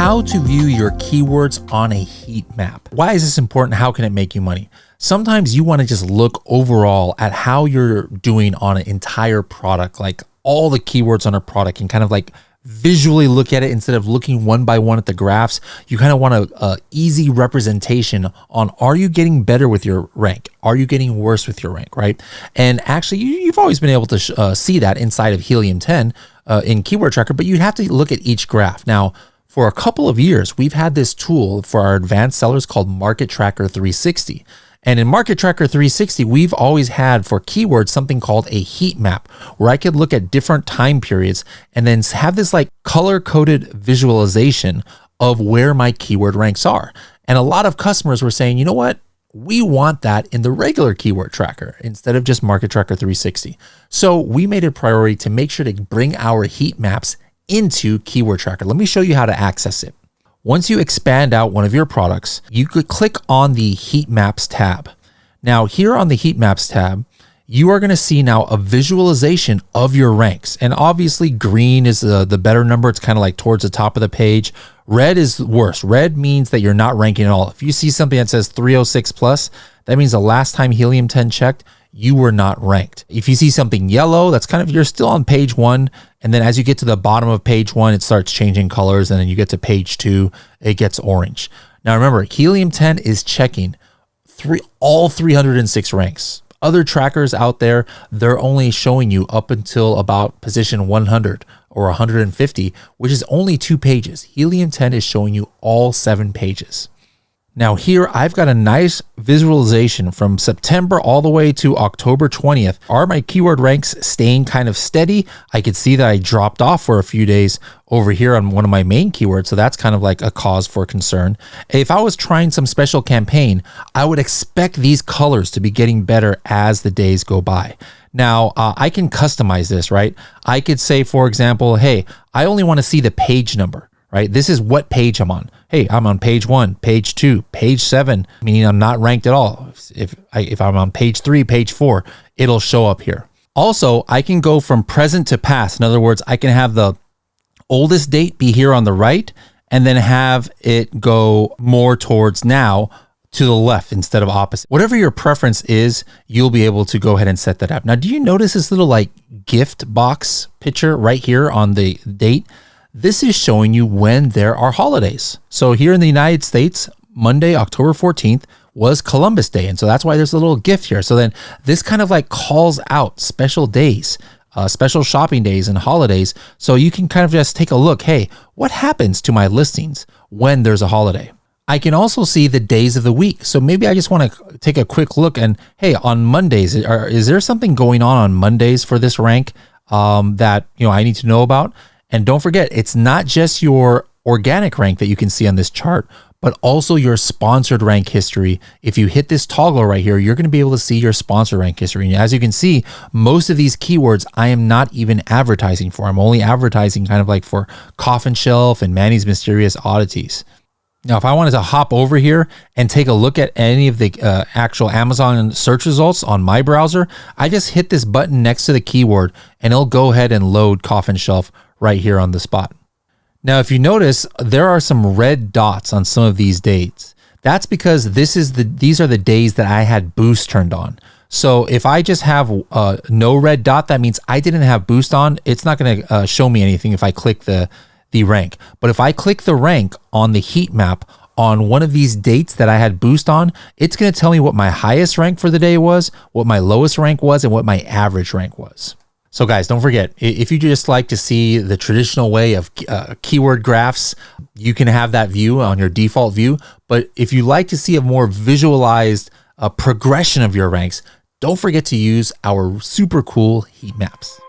How to view your keywords on a heat map. Why is this important? How can it make you money? Sometimes you want to just look overall at how you're doing on an entire product, like all the keywords on a product, and kind of like visually look at it instead of looking one by one at the graphs. You kind of want a easy representation on, are you getting better with your rank? Are you getting worse with your rank, right? And actually, you've always been able to see that inside of Helium 10 in Keyword Tracker, but you have to look at each graph. Now, for a couple of years, we've had this tool for our advanced sellers called Market Tracker 360. And in Market Tracker 360, we've always had for keywords something called a heat map, where I could look at different time periods and then have this like color-coded visualization of where my keyword ranks are. And a lot of customers were saying, you know what? We want that in the regular keyword tracker instead of just Market Tracker 360. So we made it a priority to make sure to bring our heat maps into Keyword Tracker. Let me show you how to access it. Once you expand out one of your products, you could click on the Heat Maps tab. Now here on the Heat Maps tab, you are going to see now a visualization of your ranks. And obviously green is the better number. It's kind of like towards the top of the page. Red is worse. Red means that you're not ranking at all. If you see something that says 306 plus, that means the last time Helium 10 checked, you were not ranked. If you see something yellow, that's kind of, you're still on page 1. And then as you get to the bottom of page 1, it starts changing colors. And then you get to page 2, it gets orange. Now remember, Helium 10 is checking all 306 ranks. Other trackers out there, they're only showing you up until about position 100 or 150, which is only 2 pages. Helium 10 is showing you all 7 pages. Now here, I've got a nice visualization from September all the way to October 20th. Are my keyword ranks staying kind of steady? I could see that I dropped off for a few days over here on one of my main keywords, so that's kind of like a cause for concern. If I was trying some special campaign, I would expect these colors to be getting better as the days go by. Now, I can customize this, right? I could say, for example, hey, I only want to see the page number. Right? This is what page I'm on. Hey, I'm on page 1, page 2, page 7, meaning I'm not ranked at all. If I'm on page 3, page 4, it'll show up here. Also, I can go from present to past. In other words, I can have the oldest date be here on the right and then have it go more towards now to the left instead of opposite. Whatever your preference is, you'll be able to go ahead and set that up. Now, do you notice this little like gift box picture right here on the date? This is showing you when there are holidays. So here in the United States, Monday, October 14th was Columbus Day. And so that's why there's a little gift here. So then this kind of like calls out special days, special shopping days and holidays. So you can kind of just take a look. Hey, what happens to my listings when there's a holiday? I can also see the days of the week. So maybe I just want to take a quick look and, hey, on Mondays, is there something going on Mondays for this rank that I need to know about? And don't forget, it's not just your organic rank that you can see on this chart, but also your sponsored rank history. If you hit this toggle right here, you're going to be able to see your sponsor rank history. And as you can see, most of these keywords, I am not even advertising for. I'm only advertising kind of like for Coffin Shelf and Manny's Mysterious Oddities. Now, if I wanted to hop over here and take a look at any of the actual Amazon search results on my browser, I just hit this button next to the keyword and it'll go ahead and load Coffin Shelf right here on the spot. Now, if you notice, there are some red dots on some of these dates. That's because these are the days that I had boost turned on. So if I just have no red dot, that means I didn't have boost on. It's not going to show me anything if I click the rank. But if I click the rank on the heat map on one of these dates that I had boost on, it's going to tell me what my highest rank for the day was, what my lowest rank was, and what my average rank was. So guys, don't forget, if you just like to see the traditional way of keyword graphs, you can have that view on your default view. But if you like to see a more visualized progression of your ranks, don't forget to use our super cool heat maps.